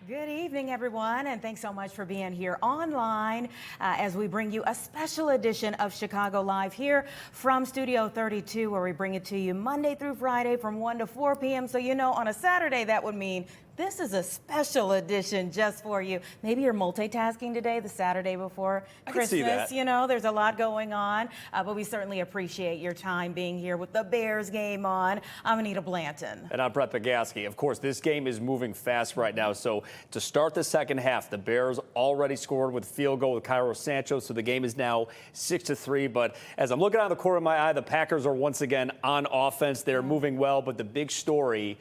Good evening, everyone, and thanks so much for being here online as we bring you a special edition of Chicago Live here from Studio 32, where we bring it to you Monday through Friday from 1 to 4 p.m. So, you know, on a Saturday, that would mean this is a special edition just for you. Maybe you're multitasking today, the Saturday before Christmas. I can see that. You know, there's a lot going on, but we certainly appreciate your time being here with the Bears game on. I'm Anita Blanton. And I'm Brett Bagaski. Of course, this game is moving fast right now. So to start the second half, the Bears already scored with field goal with Cairo Sancho. So the game is now 6-3. But as I'm looking out of the corner of my eye, the Packers are once again on offense. They're moving well. But the big story,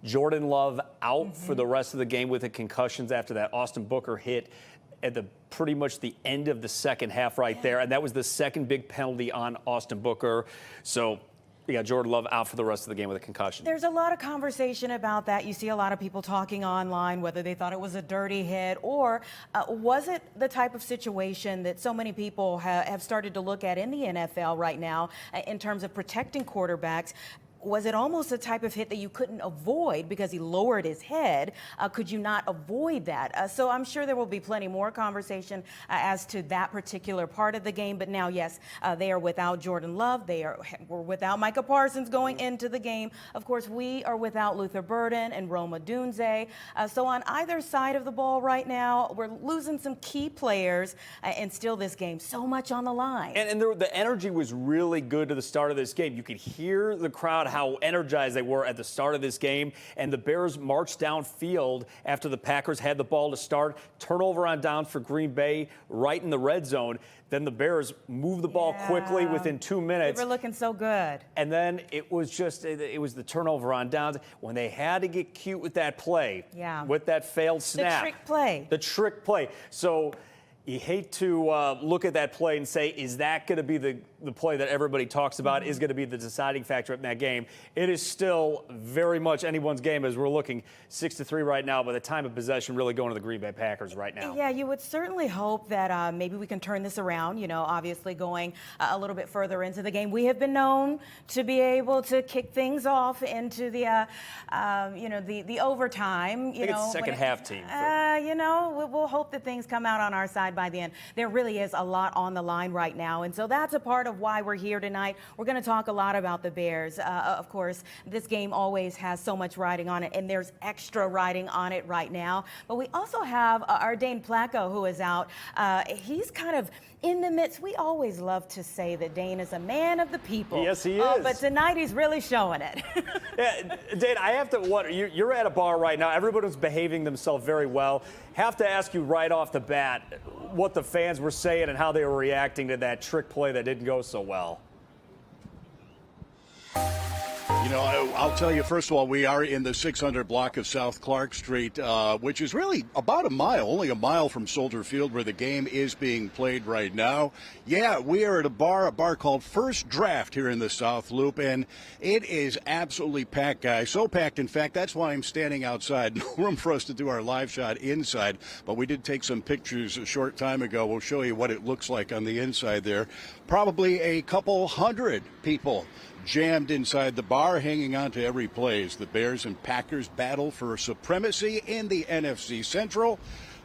Jordan Love out for the rest of the game with the concussions after that Austin Booker hit at the pretty much the end of the second half right there. And that was the second big penalty on Austin Booker. So you got Jordan Love out for the rest of the game with a concussion. There's a lot of conversation about that. You see a lot of people talking online, whether they thought it was a dirty hit or was it the type of situation that so many people have started to look at in the NFL right now in terms of protecting quarterbacks. Was it almost the type of hit that you couldn't avoid because he lowered his head? Could you not avoid that? So I'm sure there will be plenty more conversation as to that particular part of the game. But now, yes, they are without Jordan Love. We're without Micah Parsons going into the game. Of course, we are without Luther Burden and Roma Dunze. So on either side of the ball right now, we're losing some key players and still this game. So much on the line. And the energy was really good to the start of this game. You could hear the crowd, how energized they were at the start of this game. And the Bears marched downfield after the Packers had the ball to start. Turnover on down for Green Bay right in the red zone. Then the Bears moved the ball quickly within 2 minutes. They were looking so good. And then it was the turnover on downs when they had to get cute with that play. Yeah. With that failed snap. The trick play. The trick play. So you hate to look at that play and say, is that going to be the play that everybody talks about, is going to be the deciding factor in that game? It is still very much anyone's game as we're looking 6-3 right now, by the time of possession really going to the Green Bay Packers right now. Yeah, you would certainly hope that maybe we can turn this around, you know, obviously going a little bit further into the game. We have been known to be able to kick things off into the, the overtime. I think it's second half team. You know, we'll hope that things come out on our side by the end. There really is a lot on the line right now, and so that's a part of why we're here tonight. We're going to talk a lot about the Bears. Of course, this game always has so much riding on it, and there's extra riding on it right now. But we also have our Dane Placco, who is out. He's kind of in the midst. We always love to say that Dane is a man of the people. Yes, he is. But tonight he's really showing it. Yeah, Dane, I have to wonder, you're at a bar right now. Everybody's behaving themselves very well. Have to ask you right off the bat what the fans were saying and how they were reacting to that trick play that didn't go so well. You know, I'll tell you, first of all, we are in the 600 block of South Clark Street, which is really about a mile, only a mile from Soldier Field, where the game is being played right now. Yeah, we are at a bar called First Draft here in the South Loop, and it is absolutely packed, guys. So packed, in fact, that's why I'm standing outside. No room for us to do our live shot inside, but we did take some pictures a short time ago. We'll show you what it looks like on the inside there. Probably a couple hundred people jammed inside the bar, hanging on to every play as the Bears and Packers battle for supremacy in the NFC Central.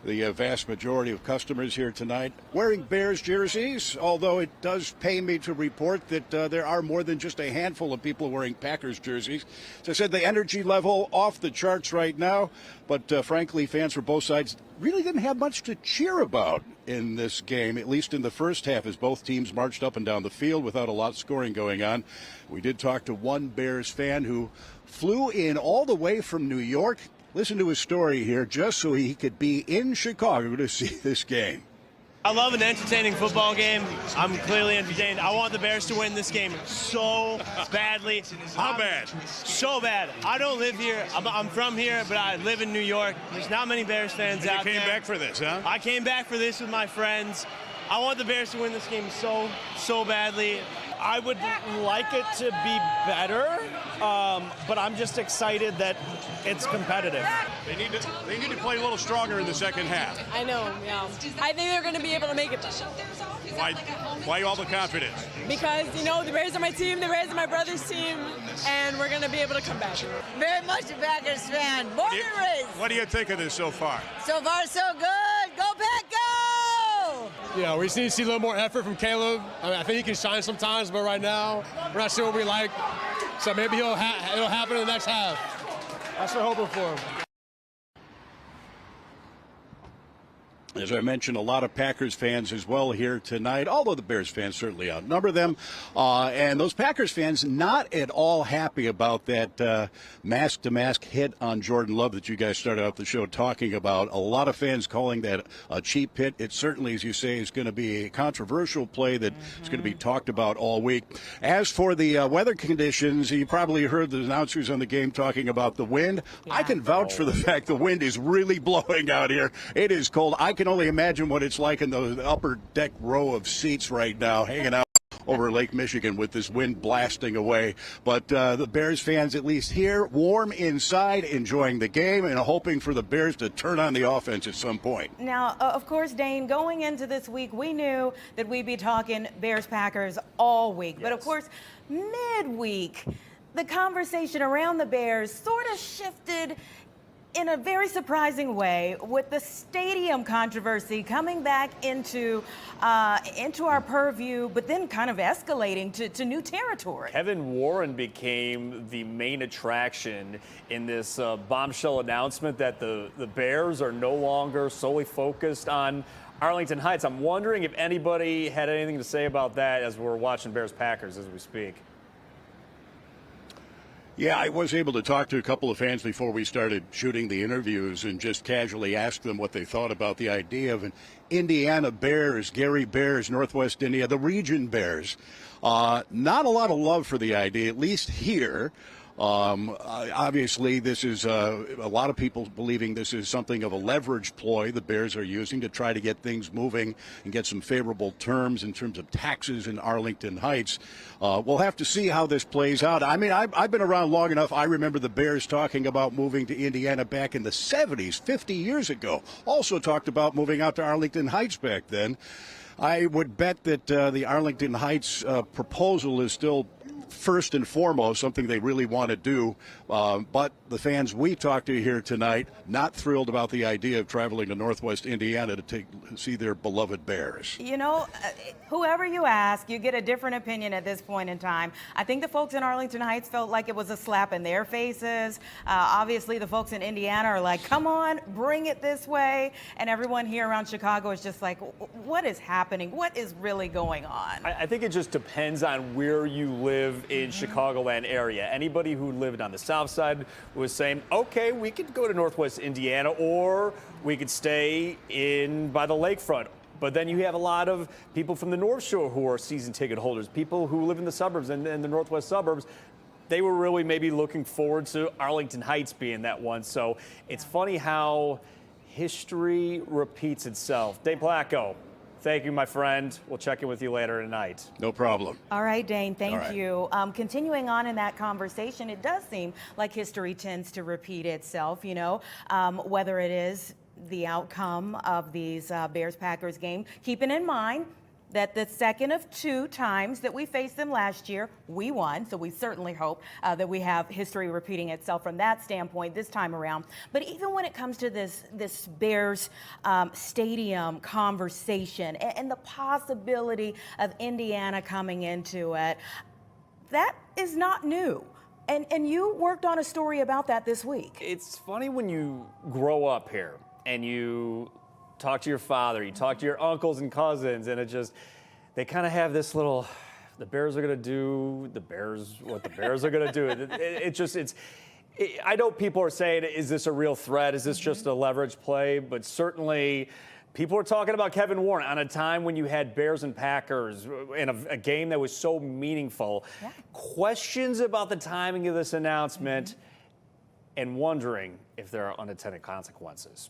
The vast majority of customers here tonight wearing Bears jerseys, although it does pain me to report that there are more than just a handful of people wearing Packers jerseys. As I said, the energy level off the charts right now, but frankly, fans for both sides really didn't have much to cheer about in this game, at least in the first half, as both teams marched up and down the field without a lot of scoring going on. We did talk to one Bears fan who flew in all the way from New York. Listen to his story here, just so he could be in Chicago to see this game. I love an entertaining football game. I'm clearly entertained. I want the Bears to win this game so badly. How bad? So bad. I don't live here. I'm from here, but I live in New York. There's not many Bears fans out there. You came back for this, huh? I came back for this with my friends. I want the Bears to win this game so badly. I would like it to be better, but I'm just excited that it's competitive. They need to play a little stronger in the second half. I know, yeah. I think they're going to be able to make it. Why all the confidence? Because, you know, the Bears are my team, the Bears are my brother's team, and we're going to be able to come back. Very much a Packers fan. Born and raised. What do you think of this so far? So far, so good. Go Pack, go! Yeah, we just need to see a little more effort from Caleb. I mean, I think he can shine sometimes, but right now, we're not sure what we like. So maybe it'll happen in the next half. That's what we're hoping for. As I mentioned, a lot of Packers fans as well here tonight, although the Bears fans certainly outnumber them. And those Packers fans not at all happy about that mask-to-mask hit on Jordan Love that you guys started out the show talking about. A lot of fans calling that a cheap hit. It certainly, as you say, is going to be a controversial play that is going to be talked about all week. As for the weather conditions, you probably heard the announcers on the game talking about the wind. Yeah. I can vouch for the fact the wind is really blowing out here. It is cold. I can only imagine what it's like in the upper deck row of seats right now, hanging out over Lake Michigan with this wind blasting away. But the Bears fans, at least here, warm inside, enjoying the game and hoping for the Bears to turn on the offense at some point. Now, of course, Dane, going into this week, we knew that we'd be talking Bears-Packers all week. Yes. But, of course, midweek, the conversation around the Bears sort of shifted in a very surprising way, with the stadium controversy coming back into our purview, but then kind of escalating to new territory. Kevin Warren became the main attraction in this bombshell announcement that the Bears are no longer solely focused on Arlington Heights. I'm wondering if anybody had anything to say about that as we're watching Bears-Packers as we speak. Yeah, I was able to talk to a couple of fans before we started shooting the interviews and just casually ask them what they thought about the idea of an Indiana Bears, Gary Bears, Northwest Indiana, the region Bears. Not a lot of love for the idea, at least here. Obviously, this is a lot of people believing this is something of a leverage ploy the Bears are using to try to get things moving and get some favorable terms in terms of taxes in Arlington Heights. We'll have to see how this plays out. I mean, I've been around long enough. I remember the Bears talking about moving to Indiana back in the 70s, 50 years ago. Also talked about moving out to Arlington Heights back then. I would bet that the Arlington Heights proposal is still first and foremost something they really want to do, but the fans we talked to here tonight not thrilled about the idea of traveling to Northwest Indiana to see their beloved Bears. You know, whoever you ask, you get a different opinion at this point in time. I think the folks in Arlington Heights felt like it was a slap in their faces. Obviously, the folks in Indiana are like, come on, bring it this way. And everyone here around Chicago is just like, what is happening? What is really going on? I think it just depends on where you live in Chicagoland area. Anybody who lived on the south side was saying, okay, we could go to Northwest Indiana, or we could stay in by the lakefront. But then you have a lot of people from the North Shore who are season ticket holders, people who live in the suburbs and the Northwest suburbs. They were really maybe looking forward to Arlington Heights being that one. So it's funny how history repeats itself. Dave Placco, thank you, my friend. We'll check in with you later tonight. No problem. All right, Dane, thank you. Continuing on in that conversation, it does seem like history tends to repeat itself, you know, whether it is the outcome of these Bears-Packers game, keeping in mind that the second of two times that we faced them last year, we won. So we certainly hope that we have history repeating itself from that standpoint this time around. But even when it comes to this Bears stadium conversation and the possibility of Indiana coming into it, that is not new. And you worked on a story about that this week. It's funny when you grow up here and you talk to your father, you talk to your uncles and cousins, and they kind of have this little, the Bears are going to do, what the Bears are going to do. I know people are saying, is this a real threat? Is this just a leverage play? But certainly people are talking about Kevin Warren on a time when you had Bears and Packers in a game that was so meaningful. Yeah. Questions about the timing of this announcement and wondering if there are unintended consequences.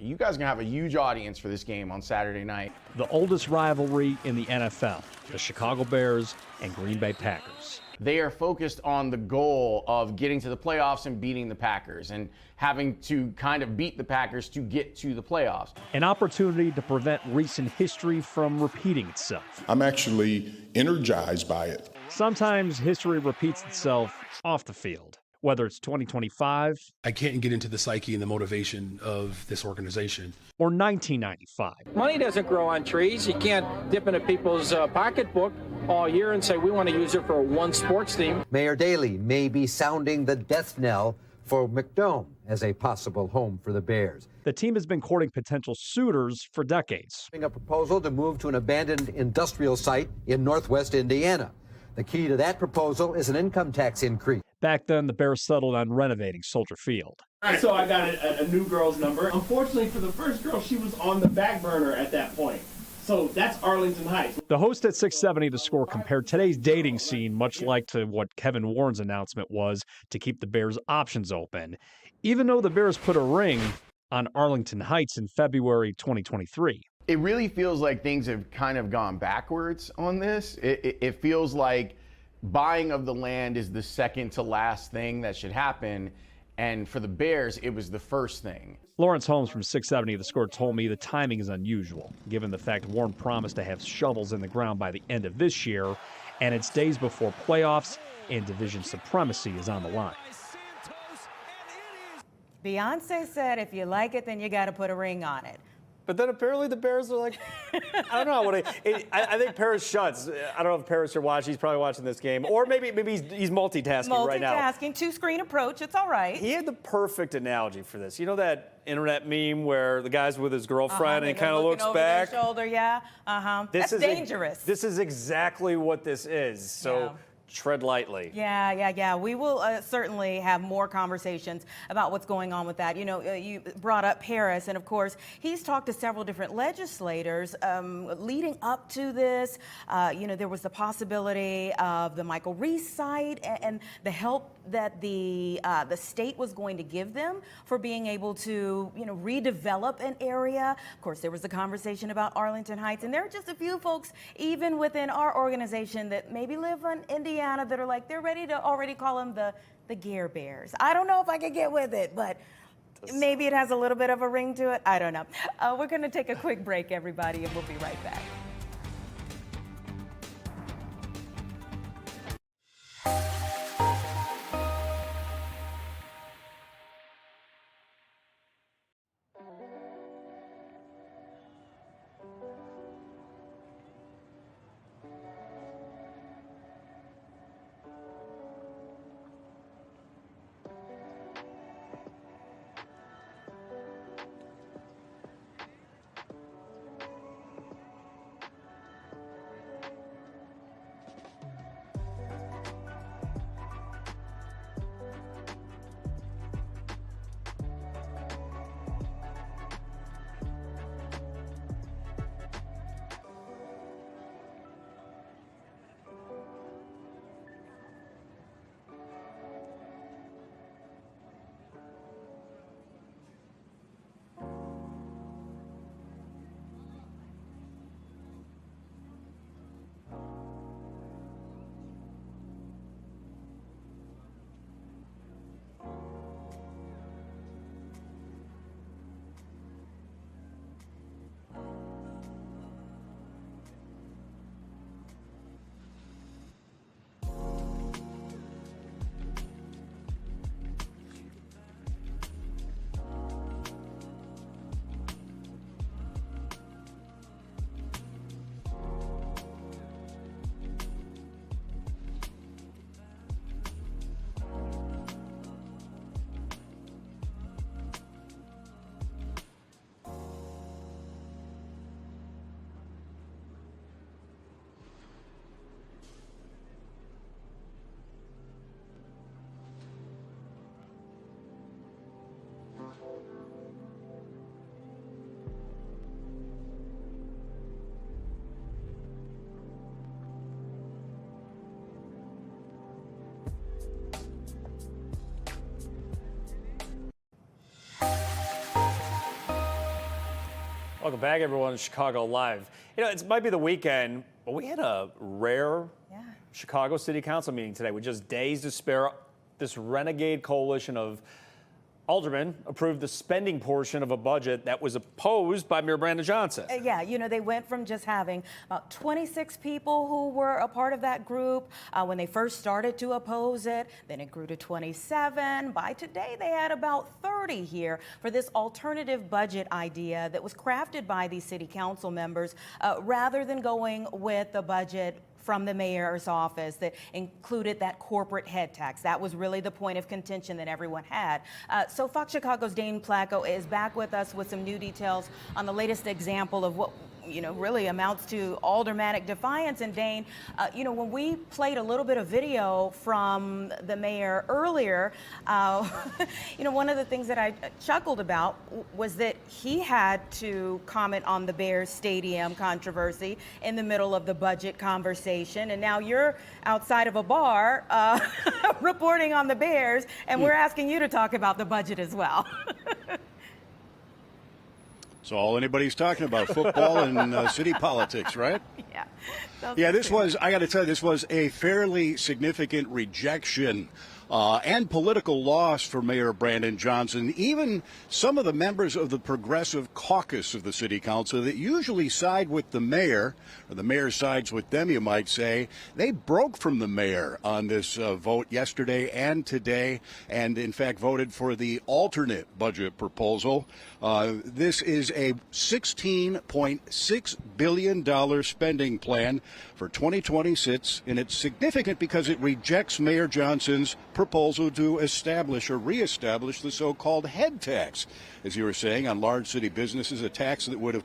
You guys are going to have a huge audience for this game on Saturday night. The oldest rivalry in the NFL, the Chicago Bears and Green Bay Packers. They are focused on the goal of getting to the playoffs and beating the Packers and having to kind of beat the Packers to get to the playoffs. An opportunity to prevent recent history from repeating itself. I'm actually energized by it. Sometimes history repeats itself off the field. Whether it's 2025. I can't get into the psyche and the motivation of this organization. Or 1995. Money doesn't grow on trees. You can't dip into people's pocketbook all year and say we want to use it for one sports team. Mayor Daley may be sounding the death knell for McDome as a possible home for the Bears. The team has been courting potential suitors for decades. A proposal to move to an abandoned industrial site in northwest Indiana. The key to that proposal is an income tax increase. Back then, the Bears settled on renovating Soldier Field. So I got a new girl's number. Unfortunately for the first girl, she was on the back burner at that point. So that's Arlington Heights. The host at 670 The Score compared today's dating scene much like to what Kevin Warren's announcement was to keep the Bears' options open, even though the Bears put a ring on Arlington Heights in February 2023. It really feels like things have kind of gone backwards on this. It feels like buying of the land is the second to last thing that should happen. And for the Bears, it was the first thing. Lawrence Holmes from 670 The Score told me the timing is unusual, given the fact Warren promised to have shovels in the ground by the end of this year, and it's days before playoffs and division supremacy is on the line. Beyonce said if you like it, then you got to put a ring on it. But then apparently the Bears are like, I don't know. I think Paris Schutz, I don't know if Paris you're watching. He's probably watching this game. Or maybe he's multitasking right now. Multitasking, two-screen approach. It's all right. He had the perfect analogy for this. You know that internet meme where the guy's with his girlfriend and he kind of looks over back? Their shoulder, yeah. That's dangerous. This is exactly what this is. So. Yeah. Tread lightly. Yeah. We will certainly have more conversations about what's going on with that. You know, you brought up Paris, and of course, he's talked to several different legislators leading up to this. You know, there was the possibility of the Michael Reese site and the help that the state was going to give them for being able to, you know, redevelop an area. Of course, there was the conversation about Arlington Heights, and there are just a few folks, even within our organization, that maybe live in Indiana that are like, they're ready to already call them the Gear Bears. I don't know if I could get with it, but maybe it has a little bit of a ring to it. I don't know. We're going to take a quick break, everybody, and we'll be right back. Welcome back, everyone, to Chicago Live. You know, it might be the weekend, but we had a rare Chicago City Council meeting today with just days to spare. This renegade coalition of aldermen approved the spending portion of a budget that was opposed by Mayor Brandon Johnson. Yeah, you know, they went from just having about 26 people who were a part of that group when they first started to oppose it. Then it grew to 27. By today, they had about 30 here for this alternative budget idea that was crafted by these city council members rather than going with the budget from the mayor's office that included that corporate head tax. That was really the point of contention that everyone had. So Fox Chicago's Dane Placco is back with us with some new details on the latest example of what really amounts to aldermanic defiance. And Dane, when we played a little bit of video from the mayor earlier, one of the things that I chuckled about was that he had to comment on the Bears stadium controversy in the middle of the budget conversation. And now you're outside of a bar reporting on the Bears, and we're asking you to talk about the budget as well. It's all anybody's talking about, football and city politics, right? Yeah. Yeah, I got to tell you, this was a fairly significant rejection and political loss for Mayor Brandon Johnson. Even some of the members of the Progressive Caucus of the City Council that usually side with the mayor, or the mayor sides with them, you might say, they broke from the mayor on this vote yesterday and today, and in fact voted for the alternate budget proposal. This is a $16.6 billion spending plan for 2026, and it's significant because it rejects Mayor Johnson's proposal to establish or reestablish the so-called head tax, as you were saying, on large city businesses, a tax that would have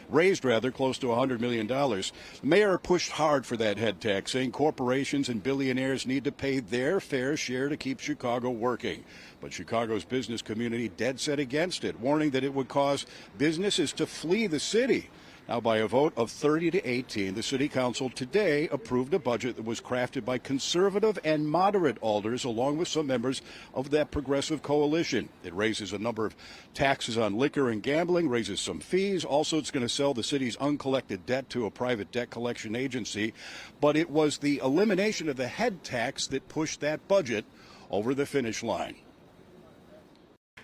raised close to $100 million. The mayor pushed hard for that head tax, saying corporations and billionaires need to pay their fair share to keep Chicago working. But Chicago's business community dead set against it, warning that it would cause businesses to flee the city. Now, by a vote of 30 to 18, the City Council today approved a budget that was crafted by conservative and moderate alders, along with some members of that progressive coalition. It raises a number of taxes on liquor and gambling, raises some fees. Also, it's going to sell the city's uncollected debt to a private debt collection agency. But it was the elimination of the head tax that pushed that budget over the finish line.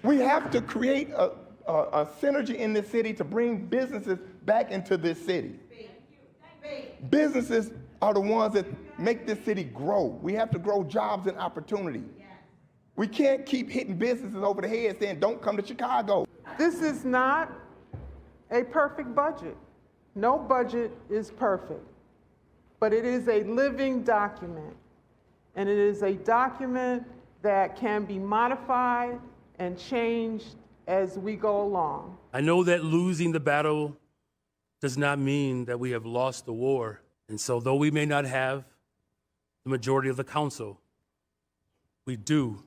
We have to create a synergy in this city to bring businesses back into this city. Businesses are the ones that make this city grow. We have to grow jobs and opportunity. We can't keep hitting businesses over the head saying, don't come to Chicago. This is not a perfect budget. No budget is perfect, but it is a living document, and it is a document that can be modified and changed as we go along. I know that losing the battle does not mean that we have lost the war. And so though we may not have the majority of the council, we do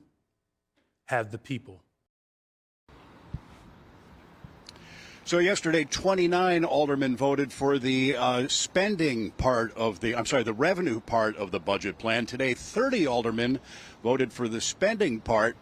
have the people. So yesterday, 29 aldermen voted for the spending part of the revenue part of the budget plan. Today, 30 aldermen voted for the spending part.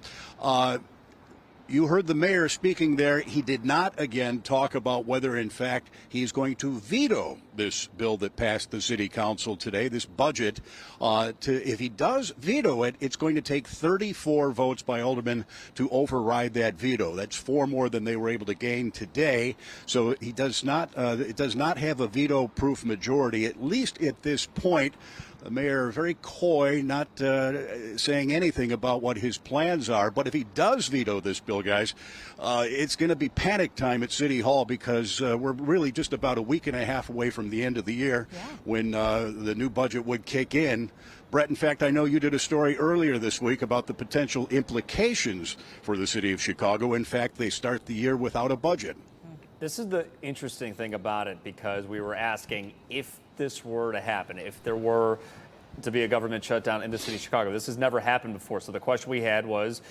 You heard the mayor speaking there. He did not, again, talk about whether, in fact, he's going to veto this bill that passed the city council today, this budget. If he does veto it, it's going to take 34 votes by aldermen to override that veto. That's 4 more than they were able to gain today. So he does not. It does not have a veto-proof majority, at least at this point. The mayor very coy, not saying anything about what his plans are. But if he does veto this bill, guys, it's going to be panic time at City Hall because we're really just about a week and a half away from the end of the year when the new budget would kick in. Brett, in fact, I know you did a story earlier this week about the potential implications for the city of Chicago. In fact, they start the year without a budget. This is the interesting thing about it, because we were asking if this were to happen, if there were to be a government shutdown in the city of Chicago. This has never happened before. So the question we had was,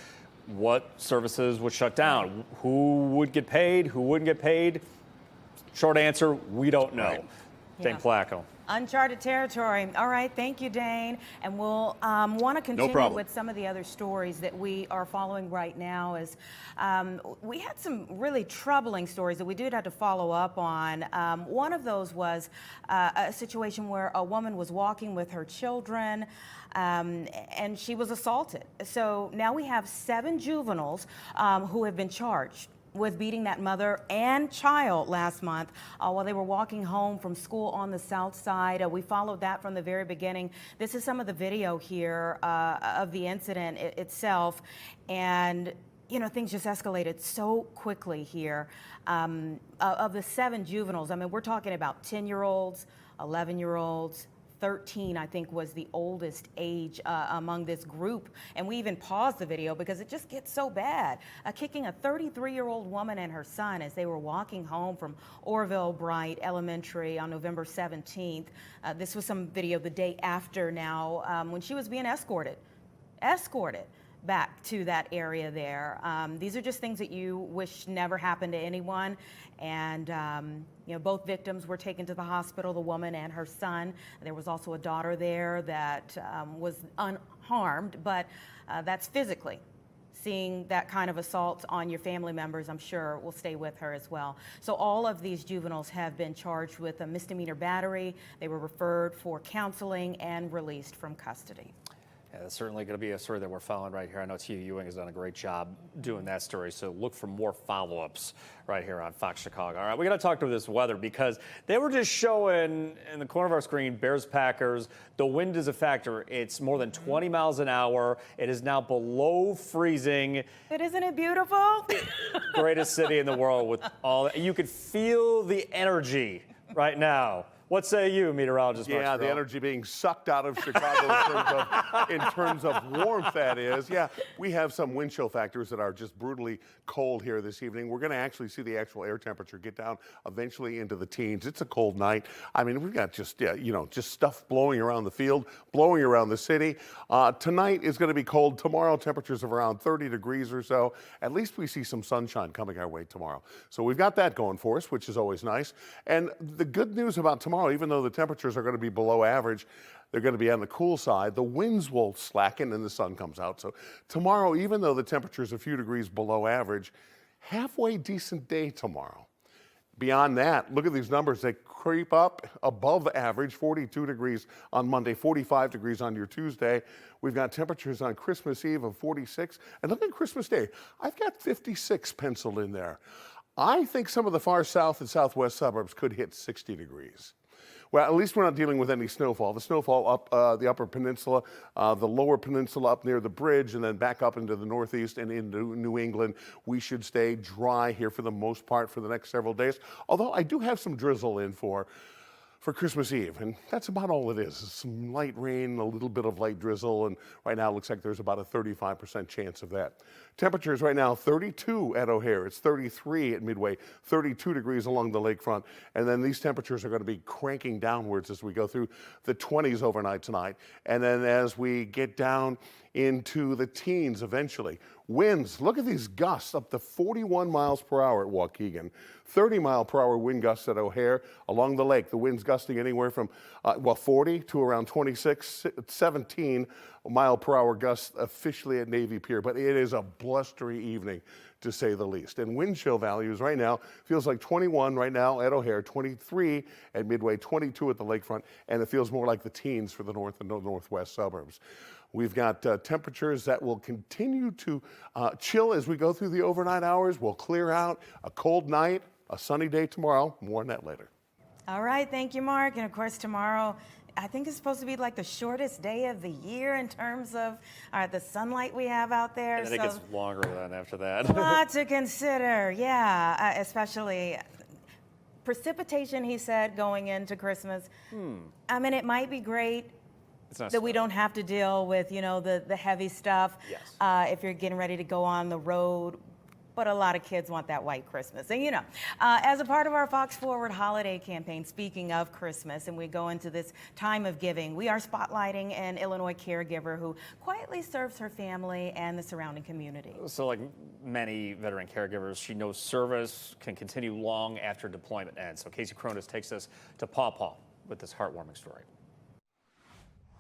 what services would shut down? Who would get paid? Who wouldn't get paid? Short answer, we don't know. Right. Dane Placco. Uncharted territory. All right, thank you, Dane. And we'll want to continue with some of the other stories that we are following right now. As we had some really troubling stories that we did have to follow up on. One of those was a situation where a woman was walking with her children and she was assaulted. So now we have 7 juveniles who have been charged with beating that mother and child last month while they were walking home from school on the south side. We followed that from the very beginning. This is some of the video here of the incident itself. And, you know, things just escalated so quickly here. Of the 7 juveniles, I mean, we're talking about 10-year-olds, 11-year-olds, 13, I think, was the oldest age among this group. And we even paused the video because it just gets so bad. Kicking a 33-year-old woman and her son as they were walking home from Orville Bright Elementary on November 17th. This was some video the day after now when she was being escorted back to that area there. These are just things that you wish never happened to anyone. And, you know, both victims were taken to the hospital, the woman and her son. There was also a daughter there that was unharmed, but that's physically. Seeing that kind of assault on your family members, I'm sure, will stay with her as well. So all of these juveniles have been charged with a misdemeanor battery. They were referred for counseling and released from custody. Yeah, that's certainly going to be a story that we're following right here. I know Tia Ewing has done a great job doing that story, so look for more follow-ups right here on Fox Chicago. All right, we got to talk to this weather because they were just showing in the corner of our screen, Bears-Packers, the wind is a factor. It's more than 20 miles an hour. It is now below freezing. But isn't it beautiful? Greatest city in the world with all, you could feel the energy right now. What say you, meteorologist Mark Yeah, Stroh? the energy being sucked out of Chicago in terms of warmth, that is. Yeah, we have some wind chill factors that are just brutally cold here this evening. We're going to actually see the actual air temperature get down eventually into the teens. It's a cold night. I mean, we've got just, you know, just stuff blowing around the field, blowing around the city. Tonight is going to be cold. Tomorrow, temperatures of around 30 degrees or so. At least we see some sunshine coming our way tomorrow. So we've got that going for us, which is always nice. And the good news about tomorrow, even though the temperatures are going to be below average, they're going to be on the cool side. The winds will slacken and the sun comes out. So tomorrow, even though the temperature is a few degrees below average, halfway decent day tomorrow. Beyond that, look at these numbers. They creep up above average, 42 degrees on Monday, 45 degrees on your Tuesday. We've got temperatures on Christmas Eve of 46. And look at Christmas Day. I've got 56 penciled in there. I think some of the far south and southwest suburbs could hit 60 degrees. Well, at least we're not dealing with any snowfall. The snowfall up the upper peninsula, the lower peninsula up near the bridge, and then back up into the northeast and into New England. We should stay dry here for the most part for the next several days. Although I do have some drizzle in for Christmas Eve, and that's about all it is. Some light rain, a little bit of light drizzle, and right now it looks like there's about a 35% chance of that. Temperatures right now, 32 at O'Hare. It's 33 at Midway, 32 degrees along the lakefront, and then these temperatures are going to be cranking downwards as we go through the 20s overnight tonight, and then as we get down into the teens eventually. Winds, look at these gusts up to 41 miles per hour at Waukegan, 30-mile-per-hour wind gusts at O'Hare. Along the lake, the winds gusting anywhere from 40 to around 26, 17-mile-per-hour gusts officially at Navy Pier. But it is a blustery evening, to say the least. And wind chill values right now feels like 21 right now at O'Hare, 23 at Midway, 22 at the lakefront, and it feels more like the teens for the north and northwest suburbs. We've got temperatures that will continue to chill as we go through the overnight hours. We'll clear out. A cold night, a sunny day tomorrow. More on that later. All right, thank you, Mark. And of course, tomorrow, I think it's supposed to be like the shortest day of the year in terms of the sunlight we have out there. And I think it's longer than after that. A lot to consider, yeah, especially precipitation, he said, going into Christmas. I mean, it might be great that we don't have to deal with, you know, the heavy stuff if you're getting ready to go on the road. But a lot of kids want that white Christmas. And, you know, as a part of our Fox Forward holiday campaign, speaking of Christmas, and we go into this time of giving, we are spotlighting an Illinois caregiver who quietly serves her family and the surrounding community. So like many veteran caregivers, she knows service can continue long after deployment ends. So Casey Cronus takes us to Paw Paw with this heartwarming story.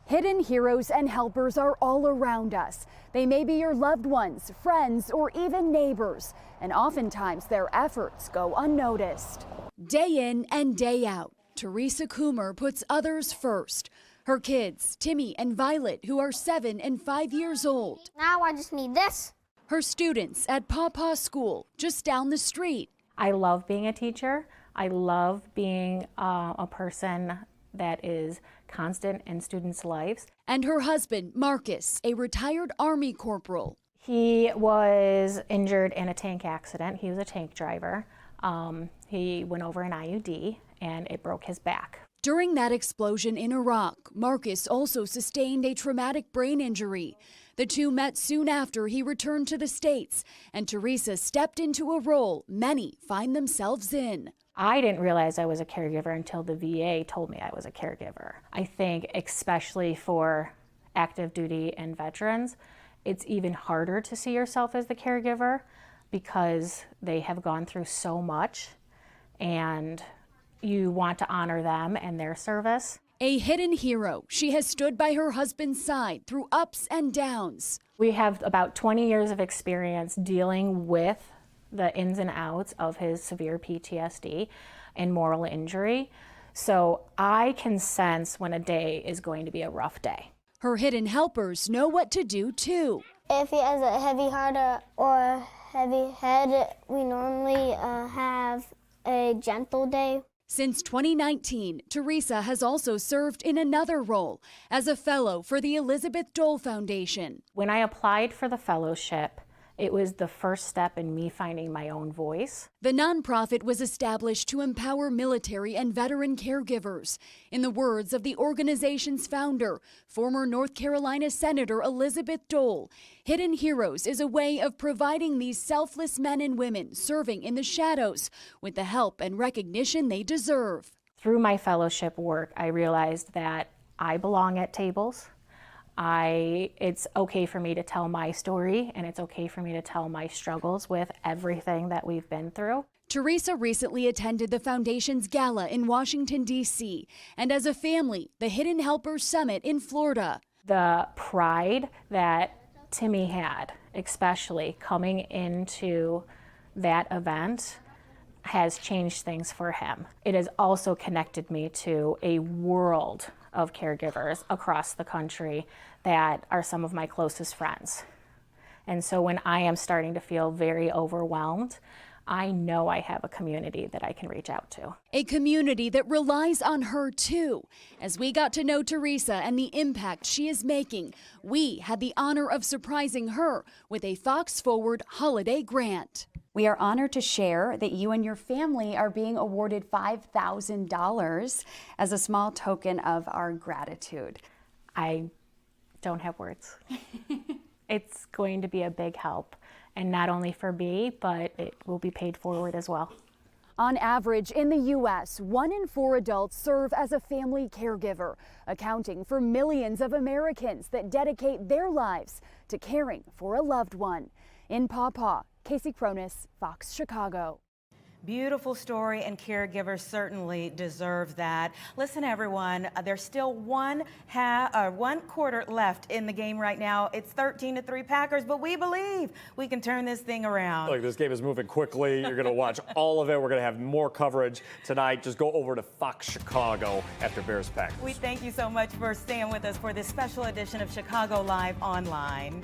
Hidden heroes and helpers are all around us. They may be your loved ones, friends, or even neighbors, and oftentimes their efforts go unnoticed. Day in and day out, Teresa Coomer puts others first. Her kids, Timmy and Violet, who are 7 and 5 years old. Now I just need this. Her students at Pawpaw School, just down the street. I love being a teacher. I love being a person that is constant in students' lives. And her husband, Marcus, a retired Army corporal. He was injured in a tank accident. He was a tank driver. He went over an IUD and it broke his back. During that explosion in Iraq, Marcus also sustained a traumatic brain injury. The two met soon after he returned to the States, and Teresa stepped into a role many find themselves in. I didn't realize I was a caregiver until the VA told me I was a caregiver. I think especially for active duty and veterans, it's even harder to see yourself as the caregiver because they have gone through so much and you want to honor them and their service. A hidden hero, she has stood by her husband's side through ups and downs. We have about 20 years of experience dealing with the ins and outs of his severe PTSD and moral injury. So I can sense when a day is going to be a rough day. Her hidden helpers know what to do too. If he has a heavy heart or heavy head, we normally have a gentle day. Since 2019, Teresa has also served in another role as a fellow for the Elizabeth Dole Foundation. When I applied for the fellowship, it was the first step in me finding my own voice. The nonprofit was established to empower military and veteran caregivers. In the words of the organization's founder, former North Carolina Senator Elizabeth Dole, Hidden Heroes is a way of providing these selfless men and women serving in the shadows with the help and recognition they deserve. Through my fellowship work, I realized that I belong at tables. It's okay for me to tell my story, and it's okay for me to tell my struggles with everything that we've been through. Teresa recently attended the foundation's gala in Washington, D.C., and as a family, the Hidden Helpers Summit in Florida. The pride that Timmy had, especially coming into that event, has changed things for him. It has also connected me to a world of caregivers across the country that are some of my closest friends. And so when I am starting to feel very overwhelmed, I know I have a community that I can reach out to. A community that relies on her too. As we got to know Teresa and the impact she is making, we had the honor of surprising her with a Fox Forward holiday grant. We are honored to share that you and your family are being awarded $5,000 as a small token of our gratitude. I don't have words. It's going to be a big help, and not only for me, but it will be paid forward as well. On average, in the U.S., 1 in 4 adults serve as a family caregiver, accounting for millions of Americans that dedicate their lives to caring for a loved one. In Pawpaw, Casey Cronus, Fox Chicago. Beautiful story, and caregivers certainly deserve that. Listen, everyone, there's still one quarter left in the game right now. It's 13-3 Packers, but we believe we can turn this thing around. Look, this game is moving quickly. You're going to watch all of it. We're going to have more coverage tonight. Just go over to Fox Chicago after Bears Packers. We thank you so much for staying with us for this special edition of Chicago Live Online.